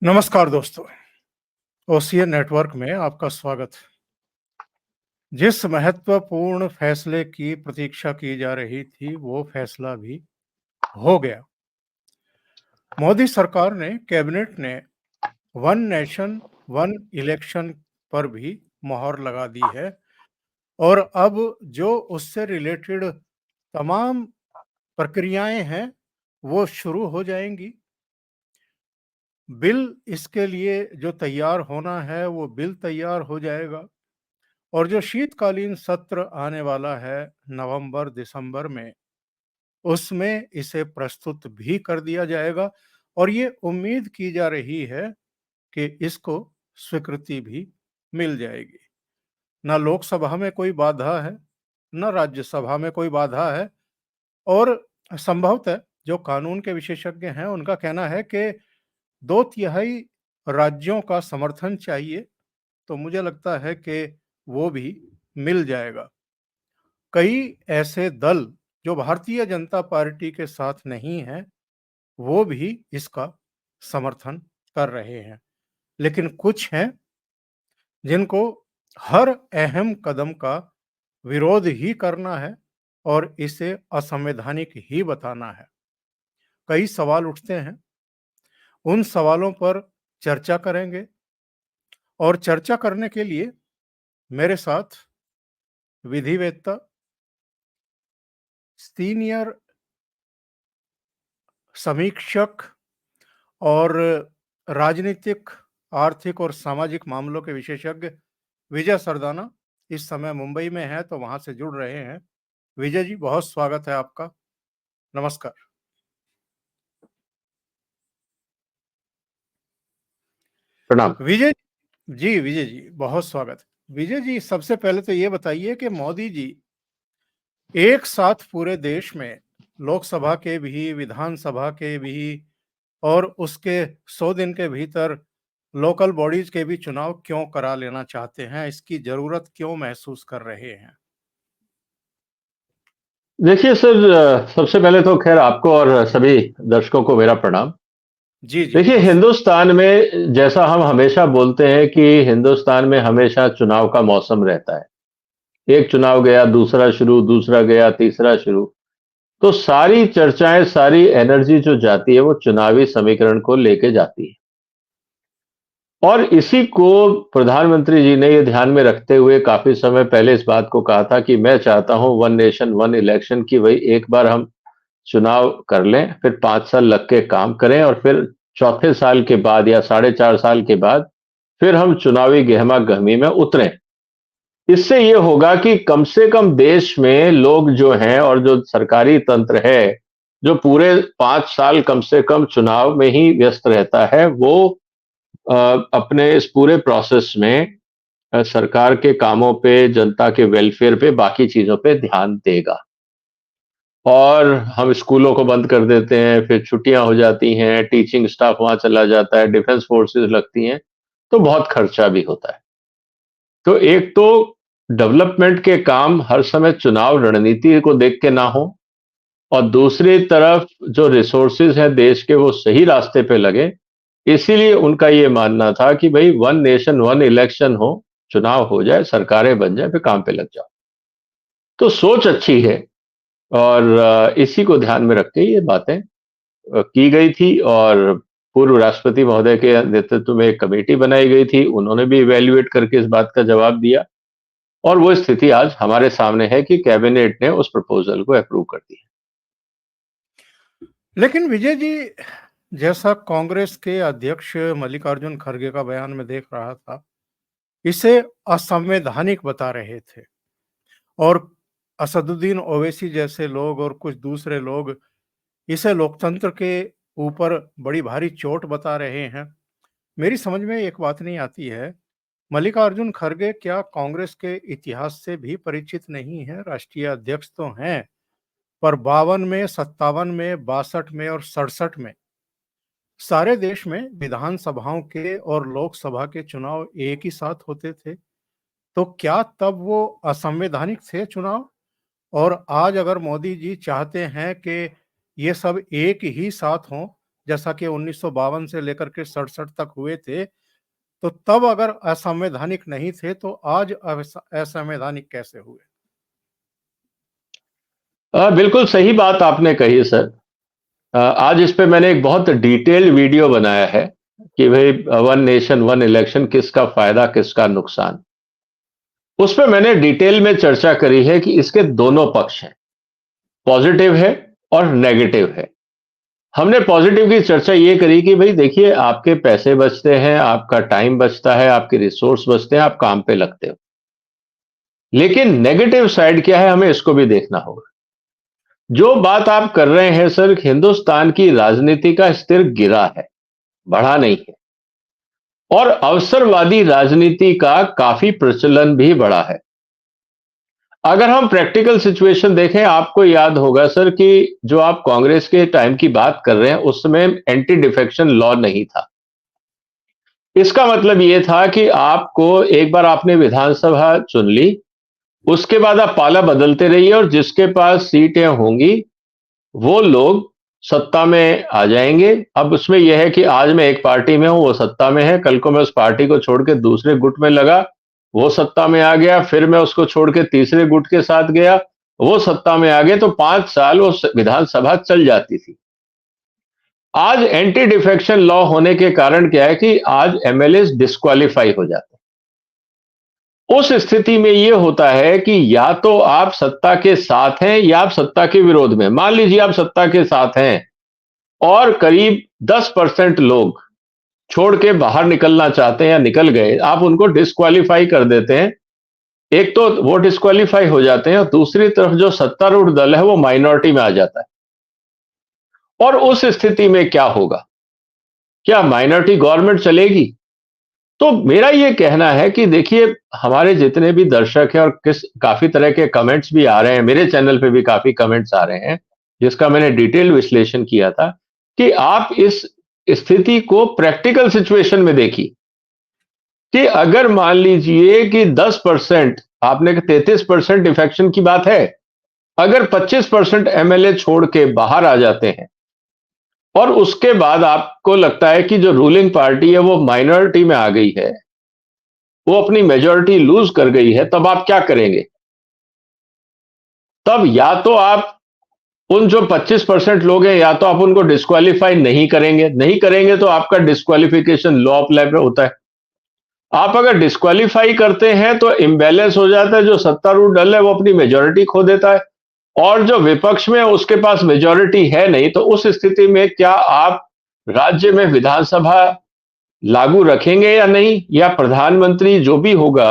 नमस्कार दोस्तों, OCN network में आपका स्वागत है। जिस महत्वपूर्ण फैसले की प्रतीक्षा की जा रही थी, वो फैसला भी हो गया। मोदी सरकार ने कैबिनेट ने वन नेशन वन इलेक्शन पर भी मोहर लगा दी है और अब जो उससे रिलेटेड तमाम प्रक्रियाएं हैं, वो शुरू हो जाएंगी। बिल इसके लिए जो तैयार होना है, वो बिल तैयार हो जाएगा और जो शीतकालीन सत्र आने वाला है नवंबर-दिसंबर में, उसमें इसे प्रस्तुत भी कर दिया जाएगा और ये उम्मीद की जा रही है कि इसको स्वीकृति भी मिल जाएगी। ना लोकसभा में कोई बाधा है, ना राज्यसभा में कोई बाधा है और संभवतः जो कानून के विशेषज्ञ हैं, उनका कहना है कि 2/3 राज्यों का समर्थन चाहिए, तो मुझे लगता है कि वो भी मिल जाएगा। कई ऐसे दल जो भारतीय जनता पार्टी के साथ नहीं हैं, वो भी इसका समर्थन कर रहे हैं। लेकिन कुछ हैं जिनको हर अहम कदम का विरोध ही करना है और इसे असंवैधानिक ही बताना है। कई सवाल उठते हैं, उन सवालों पर चर्चा करेंगे और चर्चा करने के लिए मेरे साथ विधिवेत्ता, सीनियर समीक्षक और राजनीतिक, आर्थिक और सामाजिक मामलों के विशेषज्ञ विजय सरदाना इस समय मुंबई में हैं, तो वहाँ से जुड़ रहे हैं। विजय जी, बहुत स्वागत है आपका। नमस्कार। प्रणाम। विजय जी, बहुत स्वागत। विजय जी, सबसे पहले तो ये बताइए कि मोदी जी एक साथ पूरे देश में लोकसभा के भी, विधानसभा के भी और उसके 100 दिन के भीतर लोकल बॉडीज के भी चुनाव क्यों करा लेना चाहते हैं? इसकी जरूरत क्यों महसूस कर रहे हैं? देखिए सर, सबसे पहले तो खैर आपको और सभी दर्शकों को मेरा प्रणाम। जी जी, देखिए बहुत हिंदुस्तान में जैसा हम हमेशा बोलते हैं कि हिंदुस्तान में हमेशा चुनाव का मौसम रहता है। एक चुनाव गया, दूसरा शुरू, दूसरा गया, तीसरा शुरू। तो सारी चर्चाएं, सारी एनर्जी जो जाती है वो चुनावी समीकरण को लेके जाती है। और इसी को प्रधानमंत्री जी ने ये ध्यान में रखते हुए काफी समय पहले इस बात को कहा था कि मैं चाहता हूं वन नेशन वन इलेक्शन की, वही एक बार हम चुनाव कर लें, फिर 5 साल लग के काम करें और फिर चौथे साल के बाद या 4.5 साल के बाद फिर हम चुनावी गहमा-गहमी में उतरें। इससे ये होगा कि कम से कम देश में लोग जो हैं और जो सरकारी तंत्र है, जो पूरे 5 साल कम से कम चुनाव में ही व्यस्त रहता है, वो अ, अपने इस पूरे प्रोसेस में सरकार के कामों पे, जनता के वेलफेयर पे, बाकी चीज़ों पे ध्यान देगा। और हम स्कूलों को बंद कर देते हैं, फिर छुट्टियाँ हो जाती हैं, टीचिंग स्टाफ वहाँ चला जाता है, डिफेंस फोर्सेस लगती हैं, तो बहुत खर्चा भी होता है। तो एक तो डेवलपमेंट के काम हर समय चुनाव रणनीति को देख के ना हो और दूसरी तरफ जो रिसोर्सेज हैं देश के वो सही रास्ते पे लगे। इसीलिए उनका ये मानना था कि भई वन नेशन वन इलेक्शन हो, चुनाव हो जाए, सरकारें बन जाए, फिर काम पे लग जाओ। तो सोच अच्छी है और इसी को ध्यान में रख के ये बातें की गई थी और पूर्व राष्ट्रपति महोदय के नेतृत्व में एक कमेटी बनाई गई थी। उन्होंने भी इवैल्यूएट करके इस बात का जवाब दिया और वो स्थिति आज हमारे सामने है कि कैबिनेट ने उस प्रपोज़ल को अप्रूव कर दिया। लेकिन विजय जी, जैसा कांग्रेस के अध्यक्ष मल्लिकार्जुन खड़गे का बयान में देख रहा था, इसे असंवैधानिक बता रहे थे और असदुद्दीन ओवैसी जैसे लोग और कुछ दूसरे लोग इसे लोकतंत्र के ऊपर बड़ी भारी चोट बता रहे हैं। मेरी समझ में एक बात नहीं आती है, मल्लिकार्जुन खड़गे क्या कांग्रेस के इतिहास से भी परिचित नहीं है? राष्ट्रीय अध्यक्ष तो हैं, पर 52 में, 57 में, 62 में और 67 में सारे देश में विधानसभाओं के और लोकसभा के चुनाव एक ही साथ होते थे। तो क्या तब वो असंवैधानिक थे चुनाव? और आज अगर मोदी जी चाहते हैं कि ये सब एक ही साथ हों, जैसा कि 1952 से लेकर के 67 तक हुए थे, तो तब अगर असंवैधानिक नहीं थे, तो आज असंवैधानिक कैसे हुए? बिल्कुल सही बात आपने कही सर। आज इस पे मैंने एक बहुत डिटेल्ड वीडियो बनाया है कि भाई वन नेशन वन इलेक्शन, किसका फायदा किसका नुकसान। उस पे मैंने डिटेल में चर्चा करी है कि इसके दोनों पक्ष हैं, पॉजिटिव है और नेगेटिव है। हमने पॉजिटिव की चर्चा ये करी कि भाई देखिए, आपके पैसे बचते हैं, आपका टाइम बचता है, आपके रिसोर्स बचते हैं, आप काम पे लगते हो। लेकिन नेगेटिव साइड क्या है, हमें इसको भी देखना होगा। जो बात आप कर रहे हैं सर, हिंदुस्तान की राजनीति का स्तर गिरा है, बढ़ा नहीं है। और अवसरवादी राजनीति का काफी प्रचलन भी बढ़ा है। अगर हम प्रैक्टिकल सिचुएशन देखें, आपको याद होगा सर कि जो आप कांग्रेस के टाइम की बात कर रहे हैं, उस समय एंटी डिफेक्शन लॉ नहीं था। इसका मतलब यह था कि आपको एक बार आपने विधानसभा चुन ली, उसके बाद आप पाला बदलते रहिए और जिसके पास सीटें होंगी वो लोग सत्ता में आ जाएंगे। अब उसमें यह है कि आज मैं एक पार्टी में हूं, वो सत्ता में है, कल को मैं उस पार्टी को छोड़ के दूसरे गुट में लगा, वो सत्ता में आ गया, फिर मैं उसको छोड़ के तीसरे गुट के साथ गया, वो सत्ता में आ गए, तो 5 साल वो विधानसभा चल जाती थी। आज एंटी डिफेक्शन लॉ होने के कारण क्या है कि आज एमएलए डिस्क्वालीफाई हो जाते हैं। उस स्थिति में यह होता है कि या तो आप सत्ता के साथ हैं या आप सत्ता के विरोध में। मान लीजिए आप सत्ता के साथ हैं और करीब 10% लोग छोड़ के बाहर निकलना चाहते हैं या निकल गए, आप उनको डिस्क्वालीफाई कर देते हैं। एक तो वो डिस्क्वालीफाई हो जाते हैं और दूसरी तरफ जो सत्तारूढ़ दल है वो माइनॉरिटी में आ जाता है। और उस स्थिति में क्या होगा? क्या माइनॉरिटी गवर्नमेंट चलेगी? तो मेरा ये कहना है कि देखिए, हमारे जितने भी दर्शक हैं और काफी तरह के कमेंट्स भी आ रहे हैं, मेरे चैनल पे भी काफी कमेंट्स आ रहे हैं, जिसका मैंने डिटेल विश्लेषण किया था कि आप इस स्थिति को प्रैक्टिकल सिचुएशन में देखिए कि अगर मान लीजिए कि 10%, आपने 33% डिफेक्शन की बात है, अगर 25% एमएलए छोड़ के बाहर आ जाते हैं और उसके बाद आपको लगता है कि जो रूलिंग पार्टी है वो माइनॉरिटी में आ गई है, वो अपनी मेजॉरिटी लूज कर गई है, तब आप क्या करेंगे? तब या तो आप उन जो 25% लोग हैं, या तो आप उनको डिस्क्वालीफाई नहीं करेंगे, नहीं करेंगे तो आपका डिस्क्वालिफिकेशन लॉ अप्लाई पे होता है। आप अगर डिस्क्वालीफाई करते हैं तो इम्बैलेंस हो जाता है, जो सत्तारूढ़ दल है वो अपनी मेजॉरिटी खो देता है और जो विपक्ष में उसके पास मेजॉरिटी है नहीं, तो उस स्थिति में क्या आप राज्य में विधानसभा लागू रखेंगे या नहीं, या प्रधानमंत्री जो भी होगा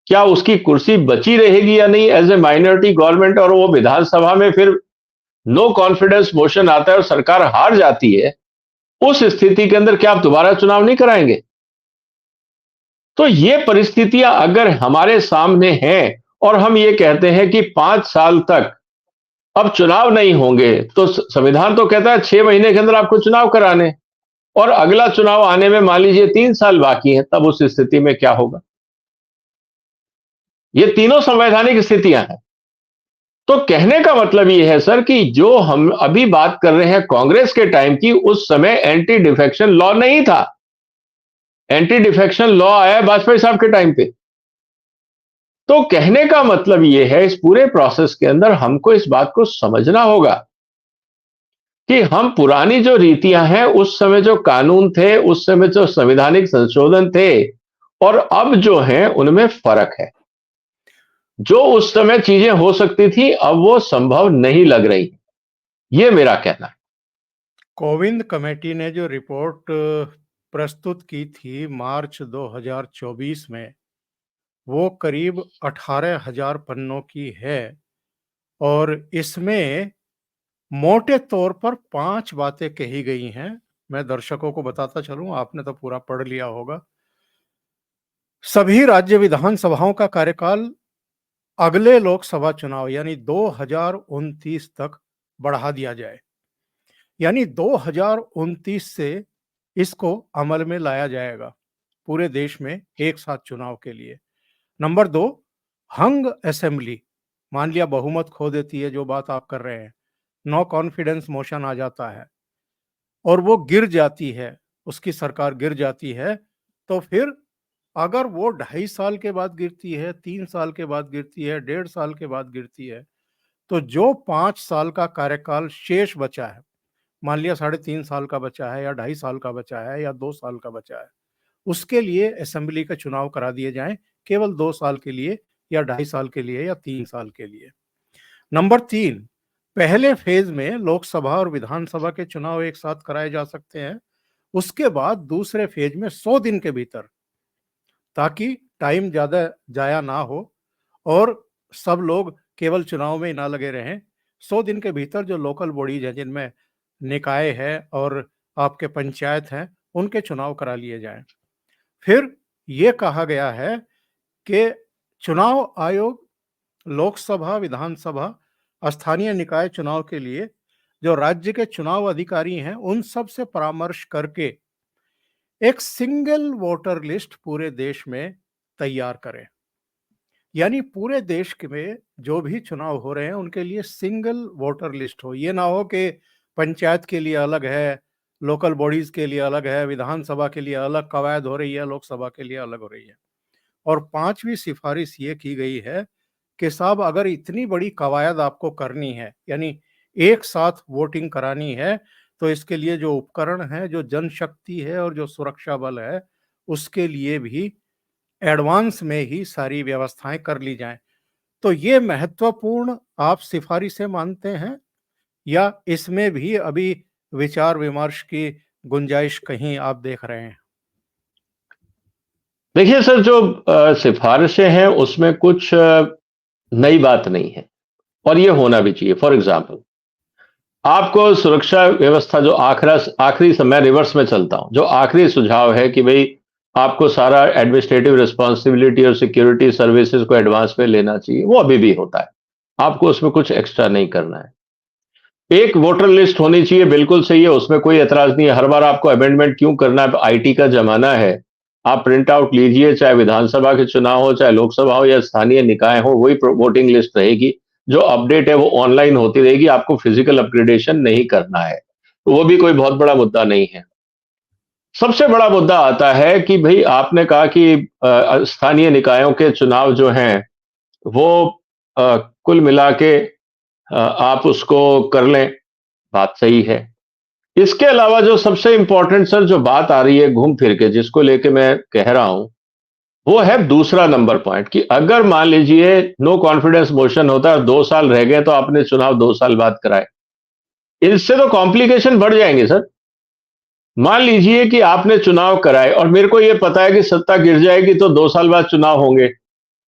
क्या उसकी कुर्सी बची रहेगी या नहीं एज ए माइनॉरिटी गवर्नमेंट, और वो विधानसभा में फिर नो कॉन्फिडेंस मोशन आता है और सरकार हार जाती है। उस स्थिति के अंदर क्या आप दोबारा चुनाव नहीं कराएंगे? तो ये परिस्थितियां अगर हमारे सामने हैं और हम ये कहते हैं कि 5 साल तक अब चुनाव नहीं होंगे, तो संविधान तो कहता है 6 महीने के अंदर आपको चुनाव कराने, और अगला चुनाव आने में मान लीजिए 3 साल बाकी है, तब उस स्थिति में क्या होगा? ये तीनों संवैधानिक स्थितियां हैं। तो कहने का मतलब ये है सर कि जो हम अभी बात कर रहे हैं कांग्रेस के टाइम की, उस समय एंटी डिफेक्शन लॉ नहीं था। एंटी डिफेक्शन लॉ आया वाजपेयी साहब के टाइम पे। तो कहने का मतलब ये है, इस पूरे प्रोसेस के अंदर हमको इस बात को समझना होगा कि हम पुरानी जो रीतियां हैं, उस समय जो कानून थे, उस समय जो संवैधानिक संशोधन थे, और अब जो हैं उनमें फर्क है। जो उस समय चीजें हो सकती थी, अब वो संभव नहीं लग रही। ये मेरा कहना है। कोविंद कमेटी ने जो रिपोर्ट प्रस्तुत की थी मार्च 2024 में, वो करीब 18,000 पन्नों की है और इसमें मोटे तौर पर 5 बातें कही गई हैं। मैं दर्शकों को बताता चलूं, आपने तो पूरा पढ़ लिया होगा। सभी राज्य विधानसभाओं का कार्यकाल अगले लोकसभा चुनाव यानी 2029 तक बढ़ा दिया जाए, यानी 2029 से इसको अमल में लाया जाएगा पूरे देश में एक साथ चुनाव के लिए। नंबर 2, हंग असेंबली, मान लिया बहुमत खो देती है, जो बात आप कर रहे हैं, नो कॉन्फिडेंस मोशन आ जाता है, और वो गिर जाती है, उसकी सरकार गिर जाती है, तो फिर अगर वो 2.5 साल के बाद गिरती है, 3 साल के बाद गिरती है, 1.5 साल के बाद गिरती है, तो जो 5 साल का कार्यकाल शेष बचा है, मान लिया 3.5 साल का बचा है या 2.5 साल का बचा है या 2 साल का बचा है, उसके लिए असेंबली के चुनाव करा दिए जाएँ, केवल 2 साल के लिए या 2.5 साल के लिए या 3 साल के लिए। नंबर 3, पहले फ़ेज़ में लोकसभा और विधानसभा के चुनाव एक साथ कराए जा सकते हैं। उसके बाद दूसरे फ़ेज़ में 100 दिन के भीतर, ताकि टाइम ज़्यादा ज़ाया ना हो और सब लोग केवल चुनाव में ही ना लगे रहें। 100 दिन के भीतर जो लोकल बॉडीज़ हैं, जिनमें निकाय है और आपके पंचायत हैं, उनके चुनाव करा लिए जाएँ। फिर ये कहा गया है कि चुनाव आयोग लोकसभा, विधानसभा, स्थानीय निकाय चुनाव के लिए जो राज्य के चुनाव अधिकारी हैं, उन सब से परामर्श करके एक सिंगल वोटर लिस्ट पूरे देश में तैयार करें। यानी पूरे देश के में जो भी चुनाव हो रहे हैं, उनके लिए सिंगल वोटर लिस्ट हो। ये ना हो कि पंचायत के लिए अलग है, लोकल बॉडीज़ के लिए अलग है, विधानसभा के लिए अलग कवायद हो रही है, लोकसभा के लिए अलग हो रही है। और 5वीं सिफारिश ये की गई है कि साहब, अगर इतनी बड़ी कवायद आपको करनी है, यानी एक साथ वोटिंग करानी है, तो इसके लिए जो उपकरण हैं, जो जनशक्ति है और जो सुरक्षा बल है, उसके लिए भी एडवांस में ही सारी व्यवस्थाएँ कर ली जाएँ। तो ये महत्वपूर्ण आप सिफारिशें मानते हैं या इसमें भी अभी विचार-विमर्श की गुंजाइश कहीं आप देख रहे हैं? देखिए सर, जो सिफारिशें हैं उसमें कुछ नई बात नहीं है और ये होना भी चाहिए। फॉर एग्जाम्पल, आपको सुरक्षा व्यवस्था जो आखिरी समय रिवर्स में चलता हूं, जो आखिरी सुझाव है कि भाई आपको सारा एडमिनिस्ट्रेटिव रिस्पॉन्सिबिलिटी और सिक्योरिटी सर्विसेज को एडवांस में लेना चाहिए, वो अभी भी होता है। आपको उसमें कुछ एक्स्ट्रा नहीं करना है। एक वोटर लिस्ट होनी चाहिए, बिल्कुल सही है, उसमें कोई एतराज नहीं है। हर बार आपको अमेंडमेंट क्यों करना है? आईटी का जमाना है। आप प्रिंट आउट लीजिए, चाहे विधानसभा के चुनाव हो, चाहे लोकसभा हो या स्थानीय निकाय हो, वही वोटिंग लिस्ट रहेगी। जो अपडेट है वो ऑनलाइन होती रहेगी, आपको फिजिकल अपग्रेडेशन नहीं करना है, तो वो भी कोई बहुत बड़ा मुद्दा नहीं है। सबसे बड़ा मुद्दा आता है कि भाई आपने कहा कि स्थानीय निकायों के चुनाव जो हैं वो कुल मिला के आप उसको कर लें, बात सही है। इसके अलावा जो सबसे इंपॉर्टेंट सर जो बात आ रही है घूम फिर के, जिसको लेके मैं कह रहा हूं, वो है दूसरा नंबर पॉइंट कि अगर मान लीजिए नो कॉन्फिडेंस मोशन होता है और 2 साल रह गए तो आपने चुनाव 2 साल बाद कराए, इससे तो कॉम्प्लिकेशन बढ़ जाएंगे सर। मान लीजिए कि आपने चुनाव कराए और मेरे को यह पता है कि सत्ता गिर जाएगी तो 2 साल बाद चुनाव होंगे,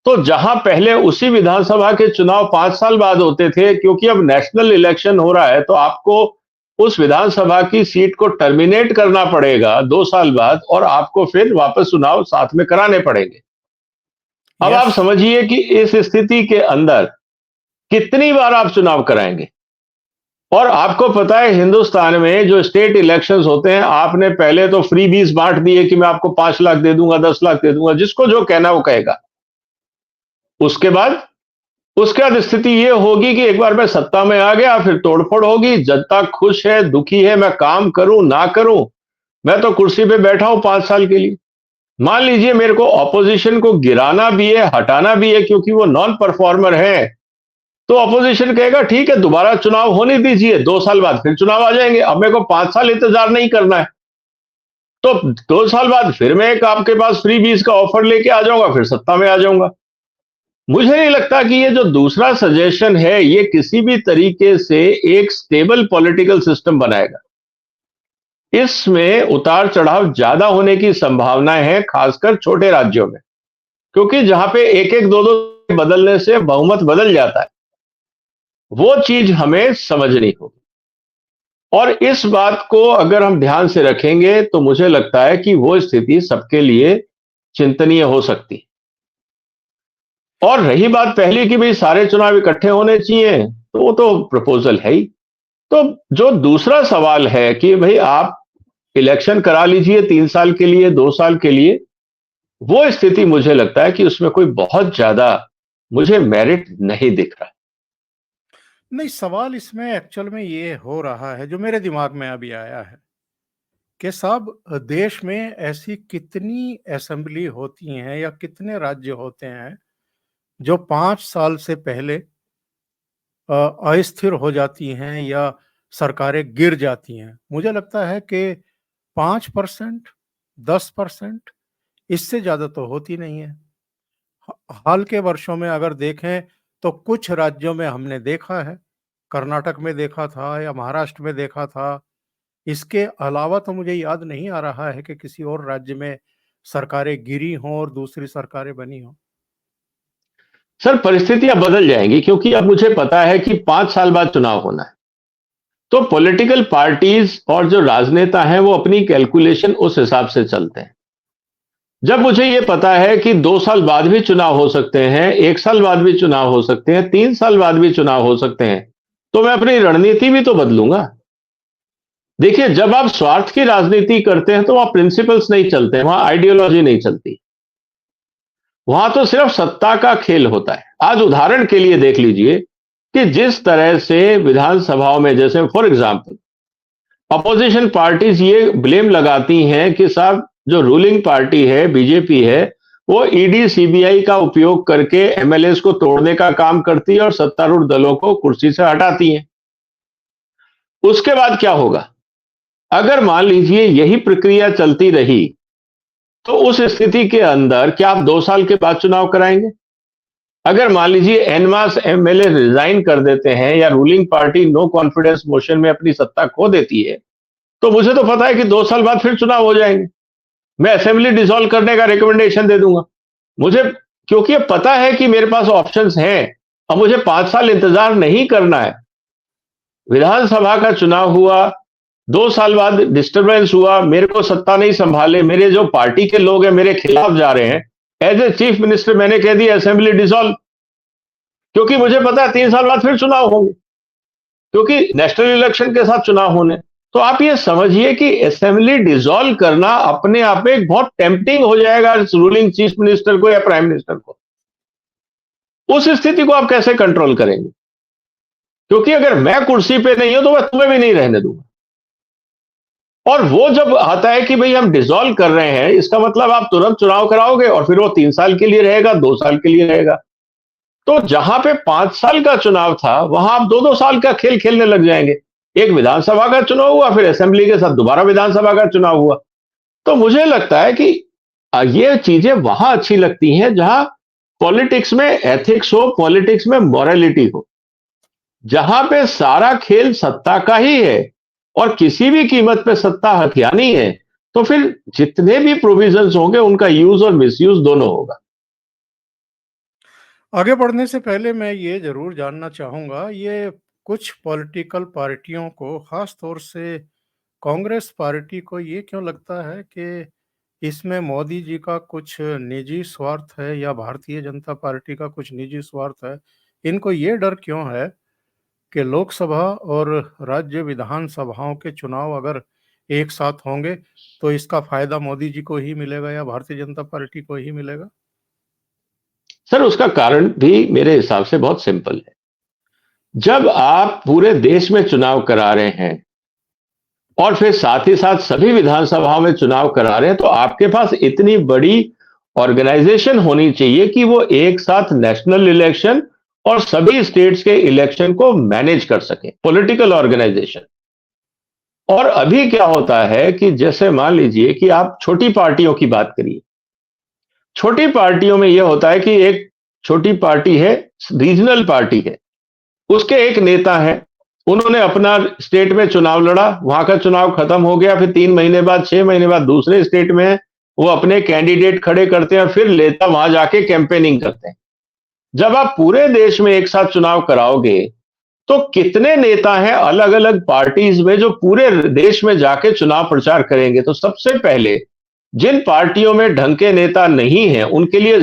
तो जहां पहले उसी विधानसभा के चुनाव 5 साल बाद होते थे, क्योंकि अब नेशनल इलेक्शन हो रहा है तो आपको उस विधानसभा की सीट को टर्मिनेट करना पड़ेगा 2 साल बाद और आपको फिर वापस चुनाव साथ में कराने पड़ेंगे। अब आप यस। समझिए कि इस स्थिति के अंदर कितनी बार आप चुनाव कराएंगे। और आपको पता है हिंदुस्तान में जो स्टेट इलेक्शंस होते हैं, आपने पहले तो फ्री बीज बांट दिए कि मैं आपको 5 लाख दे दूंगा, 10 लाख दे दूंगा, जिसको जो कहना वो कहेगा। उसके बाद उसके बाद स्थिति ये होगी कि एक बार मैं सत्ता में आ गया, फिर तोड़फोड़ होगी, जनता खुश है, दुखी है, मैं काम करूं ना करूं, मैं तो कुर्सी पे बैठा हूं 5 साल के लिए। मान लीजिए मेरे को ऑपोजिशन को गिराना भी है, हटाना भी है, क्योंकि वो नॉन परफॉर्मर है, तो ऑपोजिशन कहेगा ठीक है, दोबारा चुनाव होने दीजिए, 2 साल बाद फिर चुनाव आ जाएंगे, अब मेरे को 5 साल इंतजार नहीं करना है। तो 2 साल बाद फिर मैं एक आपके पास फ्री बीज का ऑफर लेके आ जाऊंगा, फिर सत्ता में आ जाऊंगा। मुझे नहीं लगता कि ये जो दूसरा सजेशन है ये किसी भी तरीके से एक स्टेबल पॉलिटिकल सिस्टम बनाएगा। इसमें उतार चढ़ाव ज्यादा होने की संभावनाएं हैं, खासकर छोटे राज्यों में, क्योंकि जहां पे एक एक दो दो बदलने से बहुमत बदल जाता है, वो चीज हमें समझनी होगी। और इस बात को अगर हम ध्यान से रखेंगे तो मुझे लगता है कि वो स्थिति सबके लिए चिंतनीय हो सकती है। और रही बात पहली कि भाई सारे चुनाव इकट्ठे होने चाहिए, तो वो तो प्रपोजल है ही। तो जो दूसरा सवाल है कि भाई आप इलेक्शन करा लीजिए 3 साल के लिए, 2 साल के लिए, वो स्थिति मुझे लगता है कि उसमें कोई बहुत ज्यादा मुझे मेरिट नहीं दिख रहा। नहीं, सवाल इसमें एक्चुअल में ये हो रहा है, जो मेरे दिमाग में अभी आया है। कि साहब देश में ऐसी कितनी असेंबली होती हैं या कितने राज्य होते हैं जो 5 साल से पहले अस्थिर हो जाती हैं या सरकारें गिर जाती हैं। मुझे लगता है कि 5%, 10% इससे ज़्यादा तो होती नहीं है। हाल के वर्षों में अगर देखें तो कुछ राज्यों में हमने देखा है, कर्नाटक में देखा था या महाराष्ट्र में देखा था। इसके अलावा तो मुझे याद नहीं आ रहा है कि किसी और राज्य में सरकारें गिरी हों और दूसरी सरकारें बनी हों। सर, परिस्थितियां बदल जाएंगी क्योंकि अब मुझे पता है कि 5 साल बाद चुनाव होना है। तो पॉलिटिकल पार्टीज और जो राजनेता हैं वो अपनी कैलकुलेशन उस हिसाब से चलते हैं। जब मुझे ये पता है कि 2 साल बाद भी चुनाव हो सकते हैं, 1 साल बाद भी चुनाव हो सकते हैं, 3 साल बाद भी चुनाव हो सकते हैं, तो मैं अपनी रणनीति भी तो बदलूंगा। देखिए, जब आप स्वार्थ की राजनीति करते हैं तो वहां प्रिंसिपल्स नहीं चलते हैं, वहां आइडियोलॉजी नहीं चलती। वहां तो सिर्फ सत्ता का खेल होता है। आज उदाहरण के लिए देख लीजिए कि जिस तरह से विधानसभाओं में, जैसे फॉर एग्जांपल, अपोजिशन पार्टीज ये ब्लेम लगाती हैं कि साहब जो रूलिंग पार्टी है, बीजेपी है, वो ईडी सीबीआई का उपयोग करके एमएलएस को तोड़ने का काम करती है और सत्तारूढ़ दलों को कुर्सी से हटाती है। उसके बाद क्या होगा? अगर मान लीजिए यही प्रक्रिया चलती रही, तो उस स्थिति के अंदर क्या आप 2 साल के बाद चुनाव कराएंगे? अगर मान लीजिए एनमास एमएलए रिजाइन कर देते हैं या ruling party no confidence motion में अपनी सत्ता खो देती है, तो मुझे तो पता है कि 2 साल बाद फिर चुनाव हो जाएंगे। मैं असेंबली डिसॉल्व करने का रिकमेंडेशन दे दूंगा। मुझे, क्योंकि अब पता है कि मेरे पास ऑप्शंस हैं। अब मुझे 5 साल इंतजार नहीं करना है। विधानसभा का चुनाव हुआ, 2 साल बाद डिस्टर्बेंस हुआ, मेरे को सत्ता नहीं संभाले, मेरे जो पार्टी के लोग हैं मेरे खिलाफ जा रहे हैं। एज ए चीफ मिनिस्टर मैंने कह दिया असेंबली डिसॉल्व, क्योंकि मुझे पता है 3 साल बाद फिर चुनाव होंगे, क्योंकि नेशनल इलेक्शन के साथ चुनाव होने। तो आप ये समझिए कि असेंबली डिसॉल्व करना अपने आप में एक बहुत टेम्पटिंग हो जाएगा रूलिंग चीफ मिनिस्टर को या प्राइम मिनिस्टर को। उस स्थिति को आप कैसे कंट्रोल करेंगे? क्योंकि अगर मैं कुर्सी पे नहीं हूं तो मैं तुम्हें भी नहीं रहने दूंगा। और वो जब आता है कि भाई हम डिसॉल्व कर रहे हैं, इसका मतलब आप तुरंत चुनाव कराओगे और फिर वो 3 साल के लिए रहेगा, 2 साल के लिए रहेगा। तो जहां पे 5 साल का चुनाव था, वहां आप 2-2 साल का खेल खेलने लग जाएंगे। एक विधानसभा का चुनाव हुआ, फिर असेंबली के साथ दोबारा विधानसभा का चुनाव हुआ। तो मुझे लगता है कि ये चीजें वहां अच्छी लगती हैं जहां पॉलिटिक्स में एथिक्स हो, पॉलिटिक्स में मॉरलिटी हो, जहां पे सारा खेल सत्ता का ही है और किसी भी कीमत पे सत्ता हथियानी है, तो फिर जितने भी प्रोविजंस होंगे उनका यूज और मिसयूज दोनों होगा। आगे बढ़ने से पहले मैं ये ज़रूर जानना चाहूँगा, ये कुछ पॉलिटिकल पार्टियों को, ख़ास तौर से कांग्रेस पार्टी को ये क्यों लगता है कि इसमें मोदी जी का कुछ निजी स्वार्थ है या भारतीय जनता पार्टी का कुछ निजी स्वार्थ है? इनको ये डर क्यों है कि लोकसभा और राज्य विधानसभाओं के चुनाव अगर एक साथ होंगे, तो इसका फ़ायदा मोदी जी को ही मिलेगा या भारतीय जनता पार्टी को ही मिलेगा? सर, उसका कारण भी मेरे हिसाब से बहुत सिंपल है। जब आप पूरे देश में चुनाव करा रहे हैं और फिर साथ ही साथ सभी विधानसभाओं में चुनाव करा रहे हैं, तो आपके पास इतनी बड़ी ऑर्गेनाइजेशन होनी चाहिए कि वो एक साथ नेशनल इलेक्शन और सभी स्टेट्स के इलेक्शन को मैनेज कर सके, पॉलिटिकल ऑर्गेनाइजेशन। और अभी क्या होता है कि जैसे मान लीजिए कि आप छोटी पार्टियों की बात करिए। छोटी पार्टियों में यह होता है कि एक छोटी पार्टी है, रीजनल पार्टी है, उसके एक नेता हैं, उन्होंने अपना स्टेट में चुनाव लड़ा, वहां का चुनाव खत्म हो गया, फिर 3 महीने बाद, 6 महीने बाद दूसरे स्टेट में है, वो अपने कैंडिडेट खड़े करते हैं, फिर नेता वहां जाके कैंपेनिंग करते हैं। जब आप पूरे देश में एक साथ चुनाव कराओगे, तो कितने नेता हैं अलग अलग पार्टीज में जो पूरे देश में जाके चुनाव प्रचार करेंगे? तो सबसे पहले जिन पार्टियों में ढंग के नेता नहीं है, उनके लिए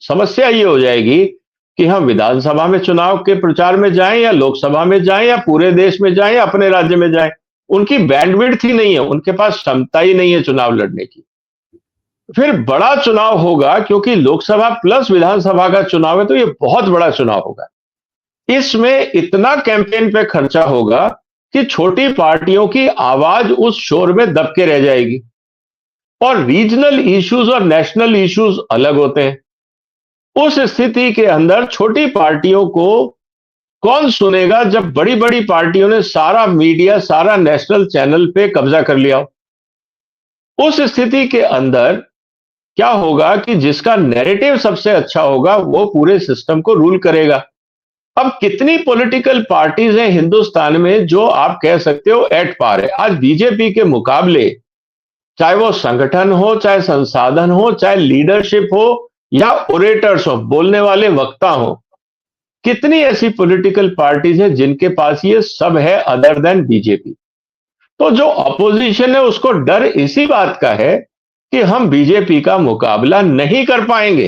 समस्या ये हो जाएगी कि हम विधानसभा में चुनाव के प्रचार में जाएं या लोकसभा में जाएं या पूरे देश में जाएं या अपने राज्य में जाएं। उनकी बैंडविड्थ ही नहीं है, उनके पास क्षमता ही नहीं है चुनाव लड़ने की। फिर बड़ा चुनाव होगा, क्योंकि लोकसभा प्लस विधानसभा का चुनाव है, तो ये बहुत बड़ा चुनाव होगा। इसमें इतना कैंपेन पे खर्चा होगा कि छोटी पार्टियों की आवाज उस शोर में दब के रह जाएगी और रीजनल इश्यूज और नेशनल इश्यूज अलग होते हैं। उस स्थिति के अंदर छोटी पार्टियों को कौन सुनेगा जब बड़ी बड़ी पार्टियों ने सारा मीडिया, सारा नेशनल चैनल पे कब्जा कर लिया हो। उस स्थिति के अंदर क्या होगा कि जिसका नैरेटिव सबसे अच्छा होगा वो पूरे सिस्टम को रूल करेगा। अब कितनी पॉलिटिकल पार्टीज हैं हिंदुस्तान में जो आप कह सकते हो एट पार है। आज बीजेपी के मुकाबले चाहे वो संगठन हो, चाहे संसाधन हो, चाहे लीडरशिप हो या ओरेटर्स हो, बोलने वाले वक्ता हो, कितनी ऐसी पॉलिटिकल पार्टीज हैं जिनके पास ये सब है अदर देन बीजेपी। तो जो अपोजिशन है उसको डर इसी बात का है कि हम बीजेपी का मुकाबला नहीं कर पाएंगे,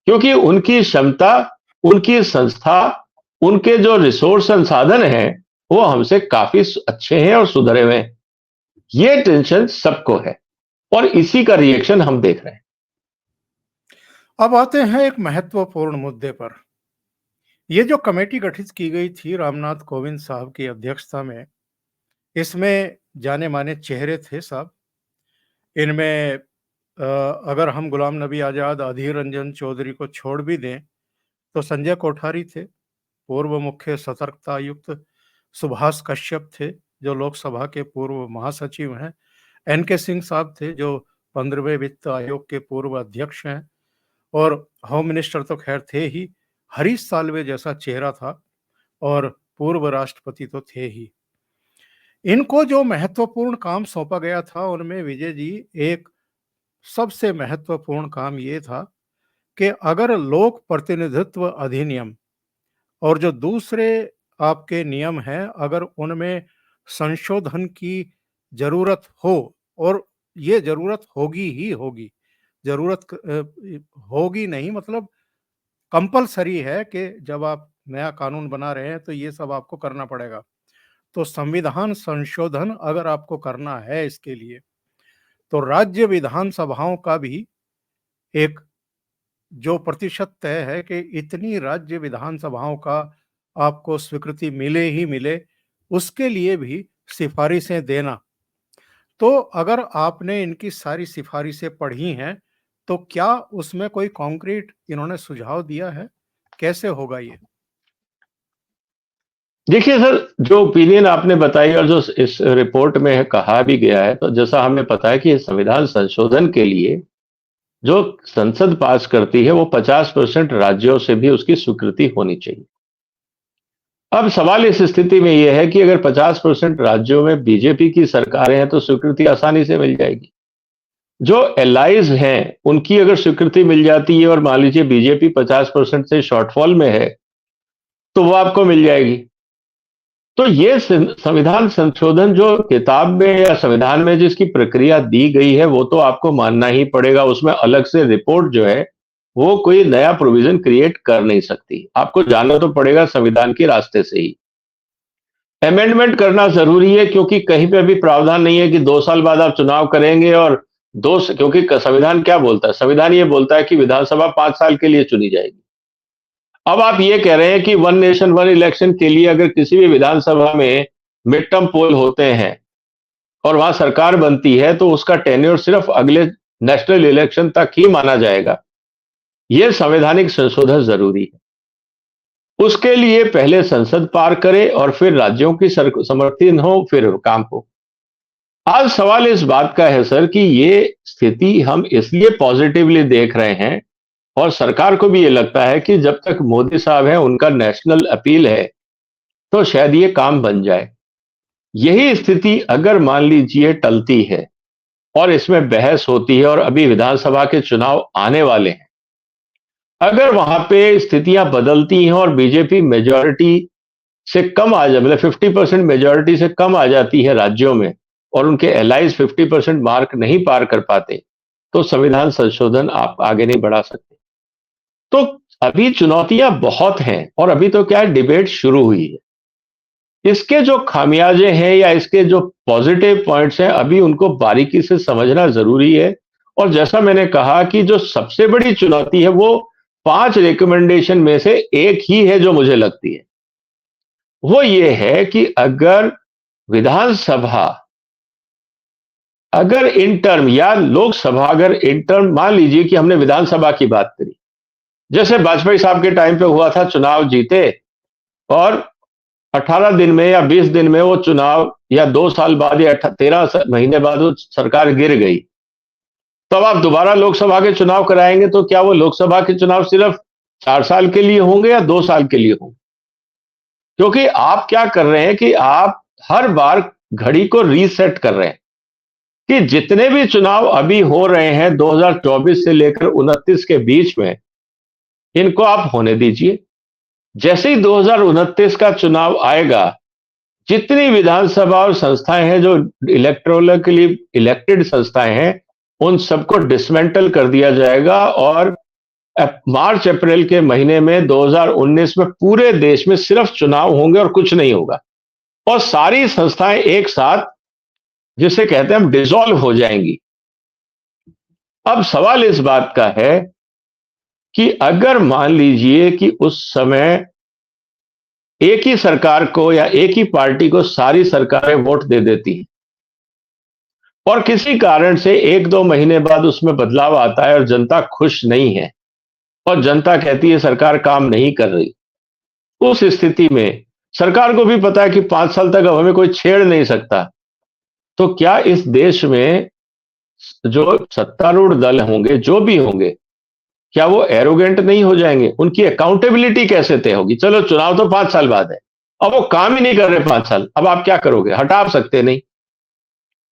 क्योंकि उनकी क्षमता, उनकी संस्था, उनके जो रिसोर्स संसाधन हैं वो हमसे काफी अच्छे हैं और सुधरे हुए हैं। ये टेंशन सबको है और इसी का रिएक्शन हम देख रहे हैं। अब आते हैं एक महत्वपूर्ण मुद्दे पर। ये जो कमेटी गठित की गई थी रामनाथ कोविंद साहब की अध्यक्षता में, इसमें जाने माने चेहरे थे साहब। इनमें अगर हम गुलाम नबी आज़ाद, अधीर रंजन चौधरी को छोड़ भी दें तो संजय कोठारी थे, पूर्व मुख्य सतर्कता आयुक्त सुभाष कश्यप थे जो लोकसभा के पूर्व महासचिव हैं, एनके सिंह साहब थे जो 15वें वित्त आयोग के पूर्व अध्यक्ष हैं, और होम मिनिस्टर तो खैर थे ही, हरीश साल्वे जैसा चेहरा था, और पूर्व राष्ट्रपति तो थे ही। इनको जो महत्वपूर्ण काम सौंपा गया था उनमें विजय जी, एक सबसे महत्वपूर्ण काम ये था कि अगर लोक प्रतिनिधित्व अधिनियम और जो दूसरे आपके नियम हैं अगर उनमें संशोधन की जरूरत हो, और ये जरूरत होगी ही होगी, होगी नहीं मतलब कंपलसरी है कि जब आप नया कानून बना रहे हैं तो ये सब आपको करना पड़ेगा। तो संविधान संशोधन अगर आपको करना है इसके लिए, तो राज्य विधानसभाओं का भी एक जो प्रतिशत तय है कि इतनी राज्य विधानसभाओं का आपको स्वीकृति मिले ही मिले, उसके लिए भी सिफारिशें देना। तो अगर आपने इनकी सारी सिफारिशें पढ़ी हैं, तो क्या उसमें कोई कॉन्क्रीट इन्होंने सुझाव दिया है? कैसे होगा ये? देखिए सर, जो ओपिनियन आपने बताई और जो इस रिपोर्ट में कहा भी गया है, तो जैसा हमें पता है कि संविधान संशोधन के लिए जो संसद पास करती है वो 50% राज्यों से भी उसकी स्वीकृति होनी चाहिए। अब सवाल इस स्थिति में यह है कि अगर 50% राज्यों में बीजेपी की सरकारें हैं तो स्वीकृति आसानी से मिल जाएगी। जो एलाइज हैं उनकी अगर स्वीकृति मिल जाती है और मान लीजिए बीजेपी 50% से शॉर्टफॉल में है तो वो आपको मिल जाएगी। तो ये संविधान संशोधन जो किताब में या संविधान में जिसकी प्रक्रिया दी गई है वो तो आपको मानना ही पड़ेगा। उसमें अलग से रिपोर्ट जो है वो कोई नया प्रोविजन क्रिएट कर नहीं सकती। आपको जाना तो पड़ेगा संविधान के रास्ते से ही। अमेंडमेंट करना जरूरी है क्योंकि कहीं पे भी प्रावधान नहीं है कि 2 साल बाद आप चुनाव करेंगे और क्योंकि संविधान क्या बोलता है? संविधान ये बोलता है कि विधानसभा 5 साल के लिए चुनी जाएगी। अब आप ये कह रहे हैं कि वन नेशन वन इलेक्शन के लिए अगर किसी भी विधानसभा में मिड टर्म पोल होते हैं और वहां सरकार बनती है तो उसका टेन्योर सिर्फ अगले नेशनल इलेक्शन तक ही माना जाएगा। यह संवैधानिक संशोधन जरूरी है। उसके लिए पहले संसद पार करे और फिर राज्यों की समर्थन हो, फिर काम हो। आज सवाल इस बात का है सर कि ये स्थिति हम इसलिए पॉजिटिवली देख रहे हैं और सरकार को भी ये लगता है कि जब तक मोदी साहब हैं उनका नेशनल अपील है तो शायद ये काम बन जाए। यही स्थिति अगर मान लीजिए टलती है और इसमें बहस होती है और अभी विधानसभा के चुनाव आने वाले हैं, अगर वहां पे स्थितियां बदलती हैं और बीजेपी मेजॉरिटी से कम आ जाए, मतलब 50% मेजॉरिटी से कम आ जाती है राज्यों में और उनके एलाइज 50% मार्क नहीं पार कर पाते, तो संविधान संशोधन आप आगे नहीं बढ़ा सकते। तो अभी चुनौतियां बहुत हैं और अभी तो क्या डिबेट शुरू हुई है। इसके जो खामियाजे हैं या इसके जो पॉजिटिव पॉइंट्स हैं अभी उनको बारीकी से समझना जरूरी है। और जैसा मैंने कहा कि जो सबसे बड़ी चुनौती है वो 5 रिकमेंडेशन में से एक ही है जो मुझे लगती है। वो ये है कि अगर विधानसभा अगर इन टर्म या लोकसभा अगर इन टर्म, मान लीजिए कि हमने विधानसभा की बात करी, जैसे वाजपेयी साहब के टाइम पे हुआ था, चुनाव जीते और 18 दिन में या 20 दिन में वो चुनाव, या 2 साल बाद या 13 महीने बाद वो सरकार गिर गई, तब आप दोबारा लोकसभा के चुनाव कराएंगे तो क्या वो लोकसभा के चुनाव सिर्फ 4 साल के लिए होंगे या 2 साल के लिए होंगे? क्योंकि आप क्या कर रहे हैं कि आप हर बार घड़ी को रीसेट कर रहे हैं कि जितने भी चुनाव अभी हो रहे हैं 2024 से लेकर 29 के बीच में, इनको आप होने दीजिए। जैसे ही 2029 का चुनाव आएगा, जितनी विधानसभा और संस्थाएं हैं जो इलेक्टोरली इलेक्टेड संस्थाएं हैं, उन सबको डिसमेंटल कर दिया जाएगा और मार्च अप्रैल के महीने में 2019 में पूरे देश में सिर्फ चुनाव होंगे और कुछ नहीं होगा, और सारी संस्थाएं एक साथ, जिसे कहते हैं हम, डिसॉल्व हो जाएंगी। अब सवाल इस बात का है कि अगर मान लीजिए कि उस समय एक ही सरकार को या एक ही पार्टी को सारी सरकारें वोट दे देती हैं और किसी कारण से 1-2 महीने बाद उसमें बदलाव आता है और जनता खुश नहीं है और जनता कहती है सरकार काम नहीं कर रही, उस स्थिति में सरकार को भी पता है कि 5 साल तक अब हमें कोई छेड़ नहीं सकता, तो क्या इस देश में जो सत्तारूढ़ दल होंगे, जो भी होंगे, क्या वो एरोगेंट नहीं हो जाएंगे? उनकी अकाउंटेबिलिटी कैसे तय होगी? चलो चुनाव तो 5 साल बाद है, अब वो काम ही नहीं कर रहे 5 साल, अब आप क्या करोगे? हटा सकते नहीं।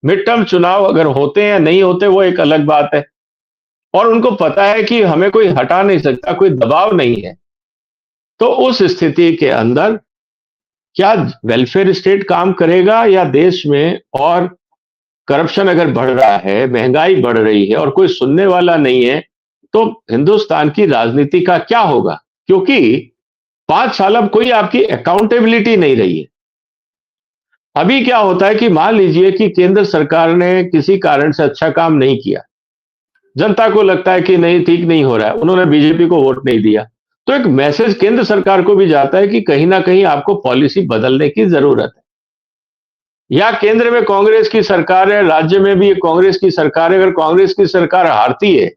मिड टर्म चुनाव अगर होते हैं या नहीं होते वो एक अलग बात है, और उनको पता है कि हमें कोई हटा नहीं सकता, कोई दबाव नहीं है। तो उस स्थिति के अंदर क्या वेलफेयर स्टेट काम करेगा, या देश में और करप्शन अगर बढ़ रहा है, महंगाई बढ़ रही है और कोई सुनने वाला नहीं है, तो हिंदुस्तान की राजनीति का क्या होगा? क्योंकि 5 साल अब कोई आपकी अकाउंटेबिलिटी नहीं रही है। अभी क्या होता है कि मान लीजिए कि केंद्र सरकार ने किसी कारण से अच्छा काम नहीं किया, जनता को लगता है कि नहीं, ठीक नहीं हो रहा है, उन्होंने बीजेपी को वोट नहीं दिया, तो एक मैसेज केंद्र सरकार को भी जाता है कि कहीं ना कहीं आपको पॉलिसी बदलने की जरूरत है। या केंद्र में कांग्रेस की सरकार है, राज्य में भी कांग्रेस की सरकार है, अगर कांग्रेस की सरकार हारती है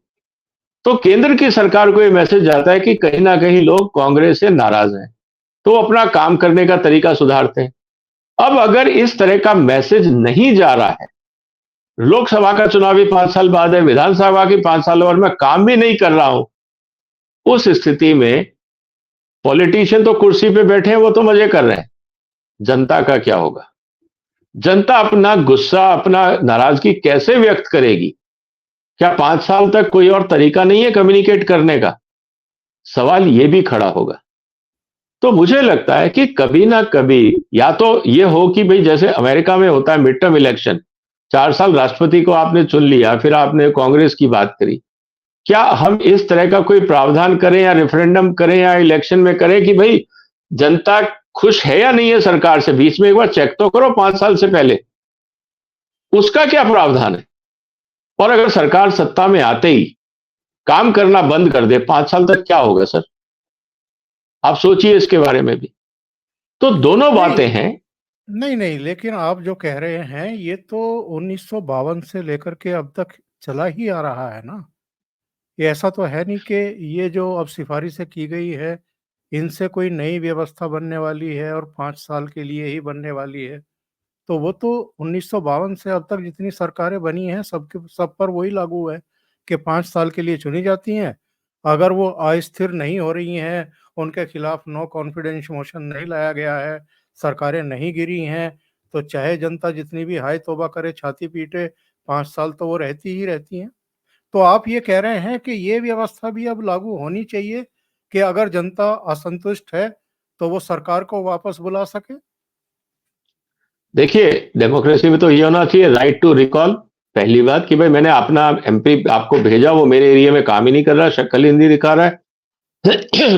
तो केंद्र की सरकार को यह मैसेज जाता है कि कहीं ना कहीं लोग कांग्रेस से नाराज हैं, तो अपना काम करने का तरीका सुधारते हैं। अब अगर इस तरह का मैसेज नहीं जा रहा है, लोकसभा का चुनाव भी 5 साल बाद है, विधानसभा की 5 साल बाद, मैं काम भी नहीं कर रहा हूं, उस स्थिति में पॉलिटिशियन तो कुर्सी पे बैठे हैं, वो तो मजे कर रहे हैं, जनता का क्या होगा? जनता अपना गुस्सा, अपना नाराजगी कैसे व्यक्त करेगी? क्या 5 साल तक कोई और तरीका नहीं है कम्युनिकेट करने का? सवाल यह भी खड़ा होगा। तो मुझे लगता है कि कभी ना कभी या तो ये हो कि भाई जैसे अमेरिका में होता है मिड टर्म इलेक्शन, 4 साल राष्ट्रपति को आपने चुन लिया, फिर आपने कांग्रेस की बात करी, क्या हम इस तरह का कोई प्रावधान करें या रेफरेंडम करें या इलेक्शन में करें कि भाई जनता खुश है या नहीं है सरकार से, बीच में एक बार चेक तो करो 5 साल से पहले, उसका क्या प्रावधान है? और अगर सरकार सत्ता में आते ही काम करना बंद कर दे 5 साल तक, क्या होगा सर? आप सोचिए इसके बारे में भी। तो दोनों नहीं, बातें हैं। नहीं, नहीं, लेकिन आप जो कह रहे हैं ये तो 1952 से लेकर के अब तक चला ही आ रहा है ना। ये ऐसा तो है नहीं कि ये जो अब सिफारिशें की गई है, इनसे कोई नई व्यवस्था बनने वाली है और 5 साल के लिए ही बनने वाली है। तो वो तो 1952 से अब तक जितनी सरकारें बनी हैं, सबके सब पर वही लागू है कि 5 साल के लिए चुनी जाती हैं। अगर वो अस्थिर नहीं हो रही हैं, उनके खिलाफ नो कॉन्फिडेंस मोशन नहीं लाया गया है, सरकारें नहीं गिरी हैं, तो चाहे जनता जितनी भी हाय तौबा करे, छाती पीटे, 5 साल तो वो रहती ही रहती हैं। तो आप ये कह रहे हैं कि ये व्यवस्था भी अब लागू होनी चाहिए कि अगर जनता असंतुष्ट है, तो वो सरकार को वापस बुला सके? देखिए, डेमोक्रेसी में तो ये होना चाहिए राइट टू रिकॉल। पहली बात कि भाई मैंने अपना एमपी आपको भेजा, वो मेरे एरिया में काम ही नहीं कर रहा, शक्ल ही नहीं दिखा रहा है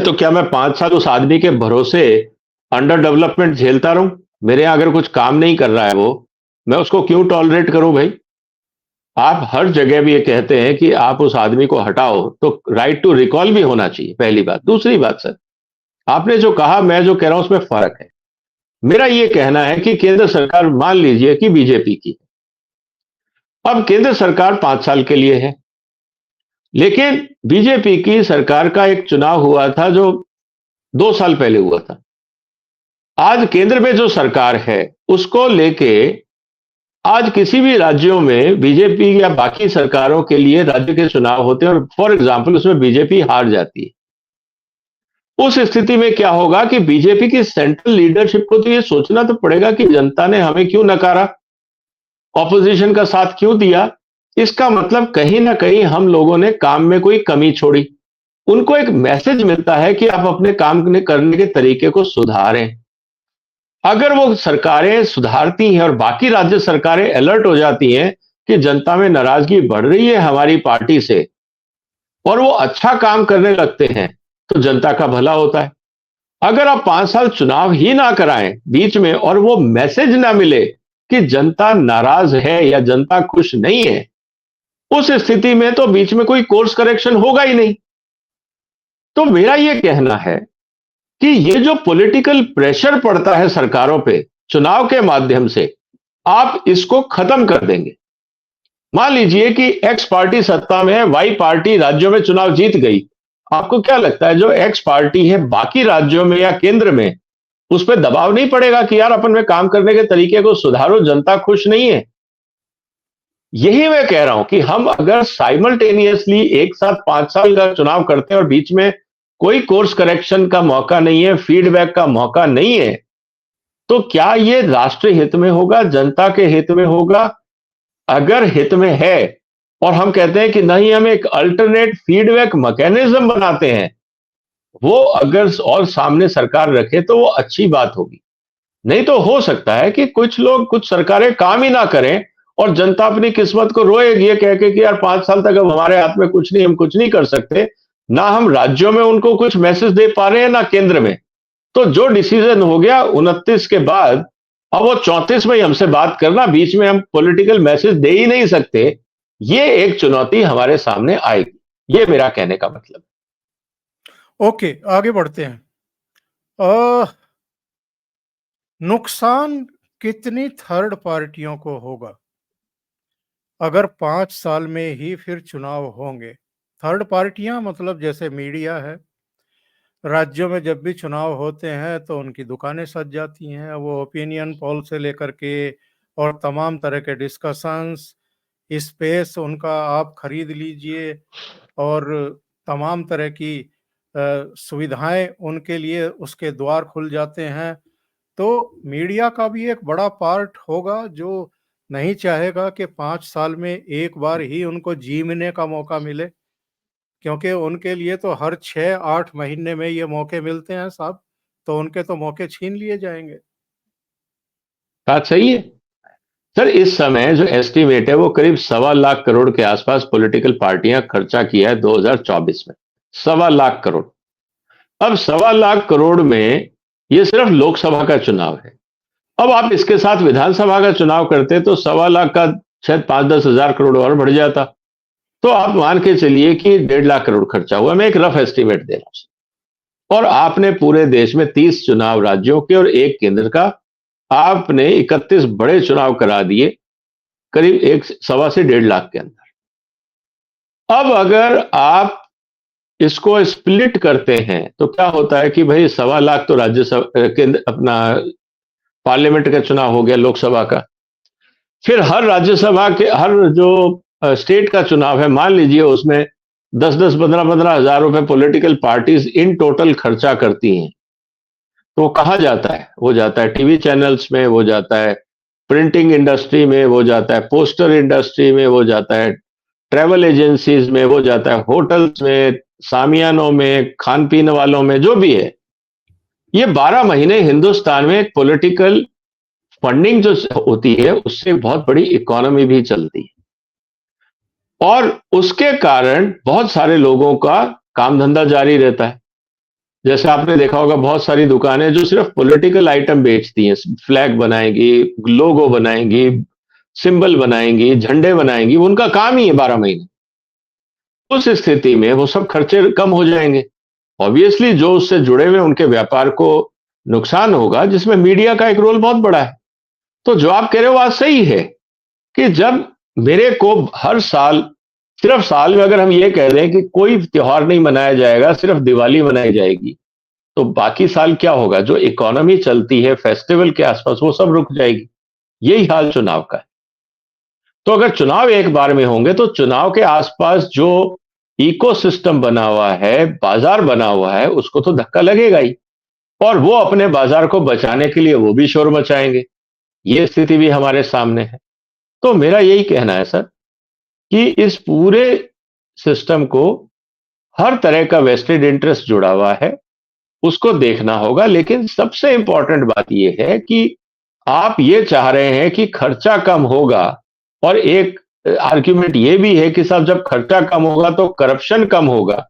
तो क्या मैं 5 साल उस आदमी के भरोसे अंडर डेवलपमेंट झेलता रहूं? मेरे यहाँ अगर कुछ काम नहीं कर रहा है वो, मैं उसको क्यों टॉलरेट करूं भाई? आप हर जगह भी ये कहते हैं कि आप उस आदमी को हटाओ, तो राइट टू रिकॉल भी होना चाहिए, पहली बात। दूसरी बात सर, आपने जो कहा, मैं जो कह रहा हूं उसमें फर्क है। मेरा ये कहना है कि केंद्र सरकार मान लीजिए कि बीजेपी की, अब केंद्र सरकार 5 साल के लिए है, लेकिन बीजेपी की सरकार का एक चुनाव हुआ था जो 2 साल पहले हुआ था। आज केंद्र में जो सरकार है उसको लेके आज किसी भी राज्यों में बीजेपी या बाकी सरकारों के लिए राज्य के चुनाव होते हैं और फॉर एग्जांपल उसमें बीजेपी हार जाती है। उस स्थिति में क्या होगा कि बीजेपी की सेंट्रल लीडरशिप को तो ये सोचना तो पड़ेगा कि जनता ने हमें क्यों नकारा, ऑपोजिशन का साथ क्यों दिया। इसका मतलब कहीं ना कहीं हम लोगों ने काम में कोई कमी छोड़ी। उनको एक मैसेज मिलता है कि आप अपने काम करने के तरीके को सुधारें। अगर वो सरकारें सुधारती हैं और बाकी राज्य सरकारें अलर्ट हो जाती हैं कि जनता में नाराजगी बढ़ रही है हमारी पार्टी से, और वो अच्छा काम करने लगते हैं, तो जनता का भला होता है। अगर आप 5 साल चुनाव ही ना कराएं बीच में और वो मैसेज ना मिले कि जनता नाराज है या जनता खुश नहीं है, उस स्थिति में तो बीच में कोई कोर्स करेक्शन होगा ही नहीं। तो मेरा ये कहना है कि ये जो पॉलिटिकल प्रेशर पड़ता है सरकारों पे चुनाव के माध्यम से, आप इसको खत्म कर देंगे। मान लीजिए कि एक्स पार्टी सत्ता में है, वाई पार्टी राज्यों में चुनाव जीत गई। आपको क्या लगता है जो एक्स पार्टी है बाकी राज्यों में या केंद्र में, उस पर दबाव नहीं पड़ेगा कि यार अपन में काम करने के तरीके को सुधारो, जनता खुश नहीं है? यही मैं कह रहा हूं कि हम अगर साइमल्टेनियसली एक साथ 5 साल का चुनाव करते हैं और बीच में कोई कोर्स करेक्शन का मौका नहीं है, फीडबैक का मौका नहीं है, तो क्या ये राष्ट्र हित में होगा, जनता के हित में होगा? अगर हित में है और हम कहते हैं कि नहीं, हम एक अल्टरनेट फीडबैक मैकेनिज्म बनाते हैं, वो अगर और सामने सरकार रखे तो वो अच्छी बात होगी। नहीं तो हो सकता है कि कुछ लोग, कुछ सरकारें काम ही ना करें और जनता अपनी किस्मत को रोएगी ये कह के कि यार 5 साल तक अब हमारे हाथ में कुछ नहीं, हम कुछ नहीं कर सकते। ना हम राज्यों में उनको कुछ मैसेज दे पा रहे हैं ना केंद्र में। तो जो डिसीजन हो गया 29 के बाद, अब वो 34 में ही हमसे बात करना, बीच में हम पॉलिटिकल मैसेज दे ही नहीं सकते। ये एक चुनौती हमारे सामने आएगी, ये मेरा कहने का मतलब। ओके, आगे बढ़ते हैं। अ, नुकसान कितनी थर्ड पार्टियों को होगा अगर 5 साल में ही फिर चुनाव होंगे? थर्ड पार्टियां मतलब जैसे मीडिया है। राज्यों में जब भी चुनाव होते हैं तो उनकी दुकानें सज जाती हैं। वो ओपिनियन पोल से लेकर के और तमाम तरह के डिस्कशंस, स्पेस उनका आप खरीद लीजिए और तमाम तरह की सुविधाएं उनके लिए, उसके द्वार खुल जाते हैं। तो मीडिया का भी एक बड़ा पार्ट होगा जो नहीं चाहेगा कि 5 साल में एक बार ही उनको जीने का मौका मिले, क्योंकि उनके लिए तो हर 6-8 महीने में ये मौके मिलते हैं साहब, तो उनके तो मौके छीन लिए जाएंगे। बात सही है सर। इस समय जो एस्टिमेट है वो करीब 1.25 करोड़ के आसपास पॉलिटिकल पार्टियां खर्चा किया है 2024 में। 1.25 करोड़। अब 1.25 करोड़ में ये सिर्फ लोकसभा का चुनाव है। अब आप इसके साथ विधानसभा का चुनाव करते तो 1.25 का शायद 5-10 हजार करोड़ और बढ़ जाता। तो आप मान के चलिए कि 1.5 करोड़ खर्चा हुआ। मैं एक रफ एस्टिमेट दे रहा हूं। और आपने पूरे देश में 30 चुनाव राज्यों के और एक केंद्र का, आपने 31 बड़े चुनाव करा दिए करीब 1.25 से 1.5 लाख के अंदर। अब अगर आप इसको स्प्लिट करते हैं तो क्या होता है कि भाई 1.25 लाख तो राज्यसभा केंद्र अपना पार्लियामेंट का चुनाव हो गया, लोकसभा का। फिर हर राज्यसभा के हर जो स्टेट का चुनाव है, मान लीजिए उसमें 10-10, 15-15 हजार रुपए पॉलिटिकल पार्टीज इन टोटल खर्चा करती हैं। तो वो कहाँ जाता है? वो जाता है टीवी चैनल्स में, वो जाता है प्रिंटिंग इंडस्ट्री में, वो जाता है पोस्टर इंडस्ट्री में, वो जाता है ट्रैवल एजेंसीज में, वो जाता है होटल्स में, सामियानों में, खान पीने वालों में, जो भी है। ये 12 महीने हिंदुस्तान में पॉलिटिकल फंडिंग जो होती है उससे बहुत बड़ी इकोनॉमी भी चलती है। और उसके कारण बहुत सारे लोगों का काम धंधा जारी रहता है। जैसे आपने देखा होगा बहुत सारी दुकानें जो सिर्फ पॉलिटिकल आइटम बेचती हैं, फ्लैग बनाएंगी, लोगो बनाएंगी, सिंबल बनाएंगी, झंडे बनाएंगी, उनका काम ही है 12 महीने। उस स्थिति में वो सब खर्चे कम हो जाएंगे। ऑब्वियसली जो उससे जुड़े हुए उनके व्यापार को नुकसान होगा जिसमें मीडिया का एक रोल बहुत बड़ा है। तो जो आप कह रहे हो बात सही है कि जब मेरे को हर साल, सिर्फ साल में अगर हम ये कह दें कि कोई त्योहार नहीं मनाया जाएगा, सिर्फ दिवाली मनाई जाएगी, तो बाकी साल क्या होगा? जो इकोनॉमी चलती है फेस्टिवल के आसपास, वो सब रुक जाएगी। यही हाल चुनाव का है। तो अगर चुनाव एक बार में होंगे तो चुनाव के आसपास जो इकोसिस्टम बना हुआ है, बाजार बना हुआ है, उसको तो धक्का लगेगा ही, और वो अपने बाजार को बचाने के लिए वो भी शोर मचाएंगे। ये स्थिति भी हमारे सामने है। तो मेरा यही कहना है सर कि इस पूरे सिस्टम को हर तरह का वेस्टेड इंटरेस्ट जुड़ा हुआ है, उसको देखना होगा। लेकिन सबसे इंपॉर्टेंट बात यह है कि आप ये चाह रहे हैं कि खर्चा कम होगा, और एक आर्ग्यूमेंट ये भी है कि साहब जब खर्चा कम होगा तो करप्शन कम होगा।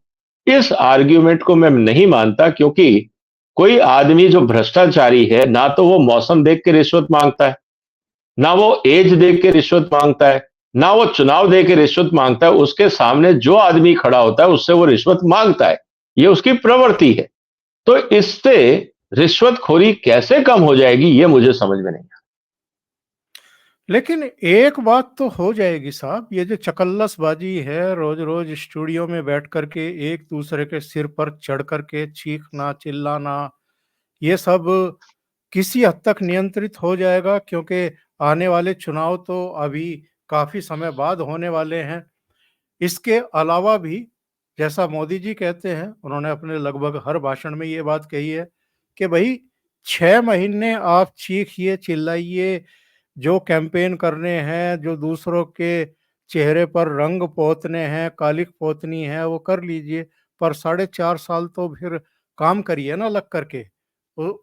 इस आर्ग्यूमेंट को मैं नहीं मानता, क्योंकि कोई आदमी जो भ्रष्टाचारी है, ना तो वो मौसम देख के रिश्वत मांगता है, ना वो एज देख के रिश्वत मांगता है, ना वो चुनाव देख के रिश्वत मांगता है। उसके सामने जो आदमी खड़ा होता है उससे वो रिश्वत मांगता है, ये उसकी प्रवृत्ति है। तो इससे रिश्वतखोरी कैसे कम हो जाएगी, ये मुझे समझ में नहीं आता। लेकिन एक बात तो हो जाएगी साहब, ये जो चकल्लसबाजी है, रोज-रोज स्टूडियो में बैठ कर के एक दूसरे के सिर पर चढ़ कर के चीखना, चिल्लाना, ये सब किसी हद तक नियंत्रित हो जाएगा, क्योंकि आने वाले चुनाव तो अभी काफ़ी समय बाद होने वाले हैं। इसके अलावा भी जैसा मोदी जी कहते हैं, उन्होंने अपने लगभग हर भाषण में ये बात कही है कि भई 6 महीने आप चीखिए, चिल्लाइए, जो कैंपेन करने हैं, जो दूसरों के चेहरे पर रंग पोतने हैं, कालिख पोतनी है, वो कर लीजिए, पर साढ़े 4 साल तो फिर काम करिए ना लग कर के।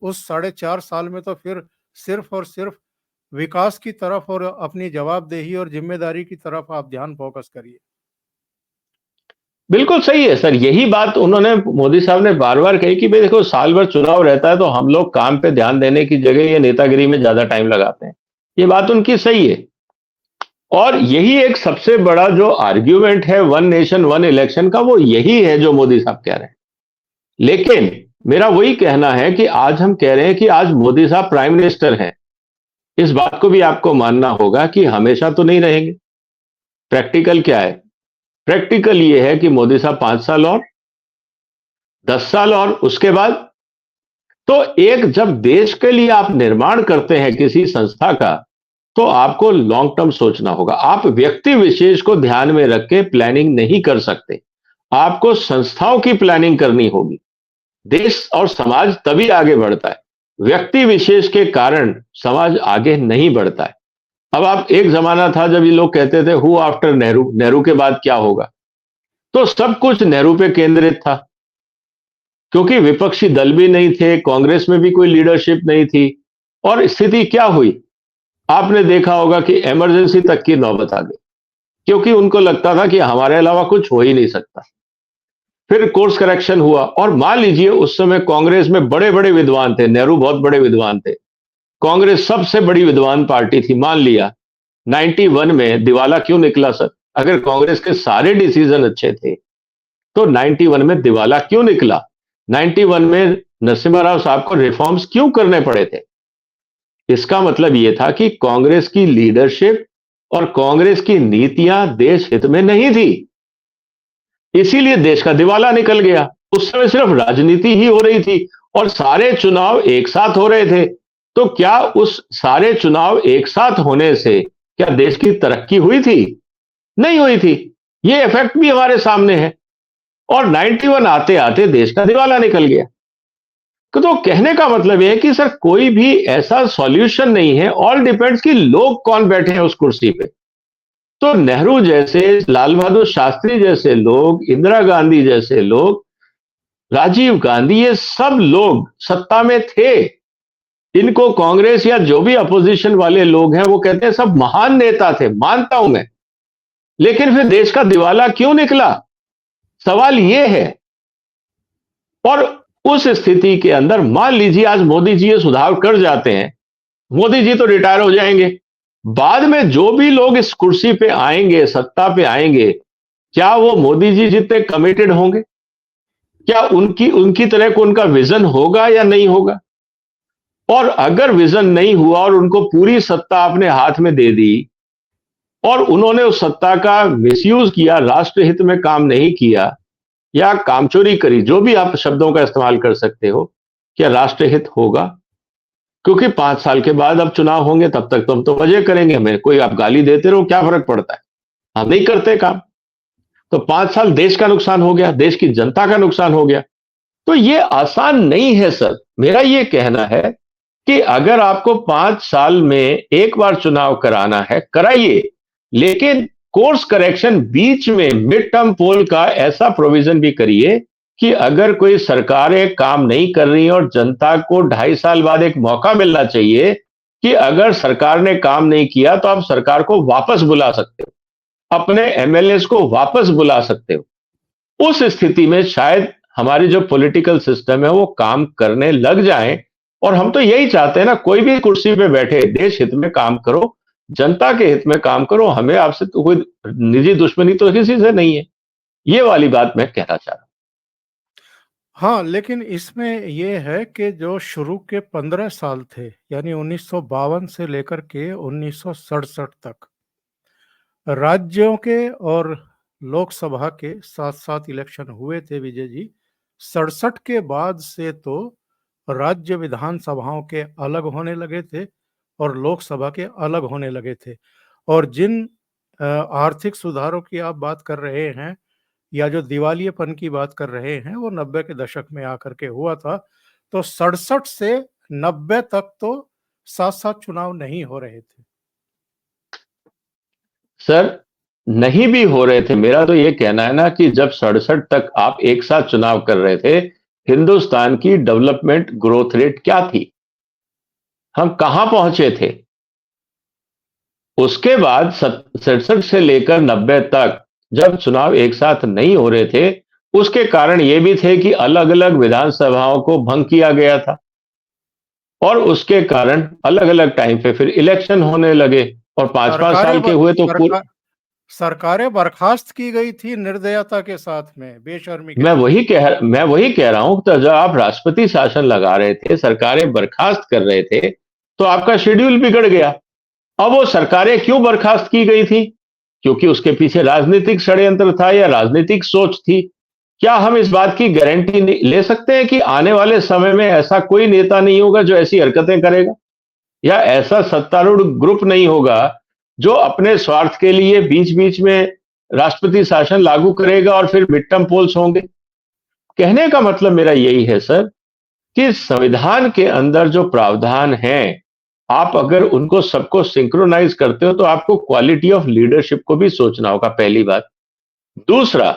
उस साढ़े 4 साल में तो फिर सिर्फ़ और सिर्फ़ विकास की तरफ और अपनी जवाबदेही और ज़िम्मेदारी की तरफ आप ध्यान फ़ोकस करिए। बिल्कुल सही है सर, यही बात उन्होंने, मोदी साहब ने बार-बार कही कि भई देखो साल भर चुनाव रहता है तो हम लोग काम पे ध्यान देने की जगह ये नेतागिरी में ज़्यादा टाइम लगाते हैं। ये बात उनकी सही है, और यही एक सबसे बड़ा जो आर्ग्यूमेंट है वन नेशन वन इलेक्शन का, वो यही है जो मोदी साहब कह रहे हैं। लेकिन मेरा वही कहना है कि आज हम कह रहे हैं कि आज मोदी साहब प्राइम मिनिस्टर हैं। इस बात को भी आपको मानना होगा कि हमेशा तो नहीं रहेंगे। प्रैक्टिकल क्या है? प्रैक्टिकल ये है कि मोदी साहब 5 साल और, 10 साल और, उसके बाद। तो एक जब देश के लिए आप निर्माण करते हैं किसी संस्था का, तो आपको लॉन्ग टर्म सोचना होगा। आप व्यक्ति विशेष को ध्यान में रख के प्लानिंग नहीं कर सकते। आपको संस्थाओं की प्लानिंग करनी होगी। देश और समाज तभी आगे बढ़ता है। व्यक्ति विशेष के कारण समाज आगे नहीं बढ़ता है। अब आप, एक जमाना था जब ये लोग कहते थे हु आफ्टर नेहरू, नेहरू के बाद क्या होगा? तो सब कुछ नेहरू पे केंद्रित था, क्योंकि विपक्षी दल भी नहीं थे, कांग्रेस में भी कोई लीडरशिप नहीं थी। और स्थिति क्या हुई? आपने देखा होगा कि इमरजेंसी तक की नौबत आ गई, क्योंकि उनको लगता था कि हमारे अलावा कुछ हो ही नहीं सकता। फिर कोर्स करेक्शन हुआ, और मान लीजिए उस समय कांग्रेस में बड़े-बड़े विद्वान थे, नेहरू बहुत बड़े विद्वान थे। कांग्रेस सबसे बड़ी विद्वान पार्टी थी, मान लिया। 91 में दिवाला क्यों निकला सर? अगर कांग्रेस के सारे डिसीजन अच्छे थे, तो 91 में दिवाला क्यों निकला? 91 में नरसिम्हा राव साहब को रिफॉर्म्स क्यों करने पड़े थे? इसका मतलब यह था कि कांग्रेस की लीडरशिप और कांग्रेस की नीतियां देश हित में नहीं थी। इसीलिए देश का दिवाला निकल गया। उस समय सिर्फ राजनीति ही हो रही थी, और सारे चुनाव एक साथ हो रहे थे। तो क्या उस सारे चुनाव एक साथ होने से क्या देश की तरक्की हुई थी? नहीं हुई थी। ये इफेक्ट भी हमारे सामने है, और 91 आते आते देश का दिवाला निकल गया। तो कहने का मतलब यह है कि सर कोई भी ऐसा सॉल्यूशन नहीं है, ऑल डिपेंड्स कि लोग कौन बैठे हैं उस कुर्सी पे। तो नेहरू जैसे, लाल बहादुर शास्त्री जैसे लोग, इंदिरा गांधी जैसे लोग, राजीव गांधी, ये सब लोग सत्ता में थे। इनको कांग्रेस या जो भी अपोजिशन वाले लोग हैं वो कहते हैं सब महान नेता थे, मानता हूं मैं। लेकिन फिर देश का दिवाला क्यों निकला? सवाल यह है। और उस स्थिति के अंदर मान लीजिए आज मोदी जी ये सुधार कर जाते हैं, मोदी जी तो रिटायर हो जाएंगे। बाद में जो भी लोग इस कुर्सी पे आएंगे, सत्ता पे आएंगे, क्या वो मोदी जी जितने कमिटेड होंगे? क्या उनकी उनकी तरह को उनका विजन होगा या नहीं होगा? और अगर विजन नहीं हुआ और उनको पूरी सत्ता अपने हाथ में दे दी और उन्होंने उस सत्ता का मिसयूज किया, राष्ट्रहित में काम नहीं किया या कामचोरी करी, जो भी आप शब्दों का इस्तेमाल कर सकते हो, क्या राष्ट्रहित होगा? क्योंकि 5 साल के बाद अब चुनाव होंगे, तब तक तो हम तो मजे करेंगे, हमें कोई आप गाली देते रहो, क्या फर्क पड़ता है? हम नहीं करते काम। तो 5 साल देश का नुकसान हो गया, देश की जनता का नुकसान हो गया। तो ये आसान नहीं है सर। मेरा ये कहना है कि अगर आपको 5 साल में एक बार चुनाव कराना है, कराइए, लेकिन कोर्स करेक्शन बीच में मिड टर्म पोल का ऐसा प्रोविजन भी करिए कि अगर कोई सरकारें काम नहीं कर रही और जनता को 2.5 साल बाद एक मौका मिलना चाहिए कि अगर सरकार ने काम नहीं किया तो आप सरकार को वापस बुला सकते हो, अपने एमएलएस को वापस बुला सकते हो। उस स्थिति में शायद हमारी जो पॉलिटिकल सिस्टम है वो काम करने लग जाए। और हम तो यही चाहते हैं ना, कोई भी कुर्सी पे बैठे देश हित में काम करो, जनता के हित में काम करो, हमें आपसे तो कोई निजी दुश्मनी तो किसी से नहीं है। ये वाली बात मैं कहना चाह रहा हाँ, लेकिन इसमें ये है कि जो शुरू के 15 साल थे, यानी 1952 से लेकर के 1967 तक, राज्यों के और लोकसभा के साथ-साथ इलेक्शन हुए थे विजय जी। 67 के बाद से तो राज्य विधानसभाओं के अलग होने लगे थे और लोकसभा के अलग होने लगे थे। और जिन आर्थिक सुधारों की आप बात कर रहे हैं या जो दिवालियेपन की बात कर रहे हैं, वो 90 के दशक में आकर के हुआ था। तो 67 से 90 तक तो साथ-साथ चुनाव नहीं हो रहे थे। सर, नहीं भी हो रहे थे। मेरा तो ये कहना है ना कि जब 67 तक आप एक साथ चुनाव कर रहे थे, हिंदुस्तान की डेवलपमेंट ग्रोथ रेट क्या थी? हम कहां पहुंचे थे? उसके बाद 67 से लेकर 90 तक जब चुनाव एक साथ नहीं हो रहे थे, उसके कारण ये भी थे कि अलग-अलग विधानसभाओं को भंग किया गया था और उसके कारण अलग-अलग टाइम पे फिर इलेक्शन होने लगे और 5-5 सरकारें साल के ब हुए तो पूर सरका सरकारें बर्खास्त की गई थी निर्दयता के साथ में, बेशर्मी के मैं साथ। वही कह रहा हूं, तो जब आप राष्ट्रपति शासन लगा रहे थे, सरकारें बर्खास्त कर रहे थे, तो आपका शेड्यूल बिगड़ गया। अब वो सरकारें क्यों बर्खास्त की गई थी? क्योंकि उसके पीछे राजनीतिक षड्यंत्र था या राजनीतिक सोच थी। क्या हम इस बात की गारंटी ले सकते हैं कि आने वाले समय में ऐसा कोई नेता नहीं होगा जो ऐसी हरकतें करेगा या ऐसा सत्तारूढ़ ग्रुप नहीं होगा जो अपने स्वार्थ के लिए बीच-बीच में राष्ट्रपति शासन लागू करेगा और फिर मिड टर्म पोल्स होंगे? कहने का मतलब मेरा यही है सर कि संविधान के अंदर जो प्रावधान हैं, आप अगर उनको सबको सिंक्रोनाइज करते हो तो आपको क्वालिटी ऑफ लीडरशिप को भी सोचना होगा, पहली बात। दूसरा,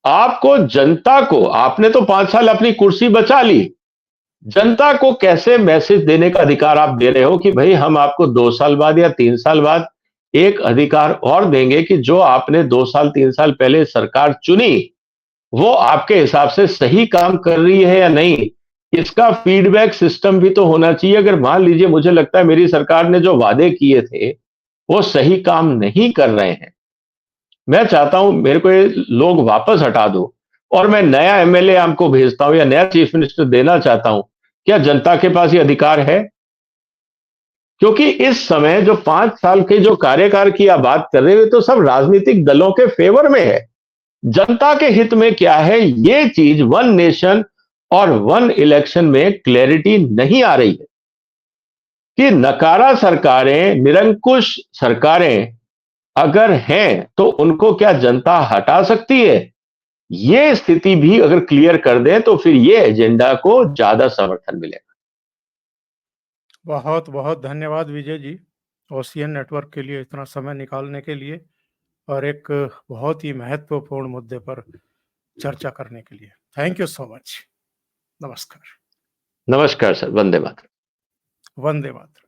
आपको जनता को, आपने तो 5 साल अपनी कुर्सी बचा ली, जनता को कैसे मैसेज देने का अधिकार आप दे रहे हो कि भाई हम आपको 2 साल बाद या 3 साल बाद एक अधिकार और देंगे कि जो आपने 2 साल 3 साल पहले सरकार चुनी वो आपके हिसाब से सही काम कर रही है या नहीं, इसका फीडबैक सिस्टम भी तो होना चाहिए। अगर मान लीजिए मुझे लगता है मेरी सरकार ने जो वादे किए थे वो सही काम नहीं कर रहे हैं, मैं चाहता हूं मेरे को ये लोग वापस हटा दो और मैं नया एमएलए आपको भेजता हूं या नया चीफ मिनिस्टर देना चाहता हूं। क्या जनता के पास ये अधिकार है? क्योंकि इस समय जो 5 साल के जो कार्यकाल की आप बात कर रहे हो तो सब राजनीतिक दलों के फेवर में है। जनता के हित में क्या है, ये चीज वन नेशन और वन इलेक्शन में क्लैरिटी नहीं आ रही है कि नकारा सरकारें, निरंकुश सरकारें अगर हैं तो उनको क्या जनता हटा सकती है? ये स्थिति भी अगर क्लियर कर दें तो फिर ये एजेंडा को ज्यादा समर्थन मिलेगा। बहुत बहुत धन्यवाद विजय जी, ओशियन नेटवर्क के लिए इतना समय निकालने के लिए और एक बहुत ही महत्वपूर्ण मुद्दे पर चर्चा करने के लिए। Thank you so much. नमस्कार। नमस्कार सर, वंदे मातरम। वंदे मातरम।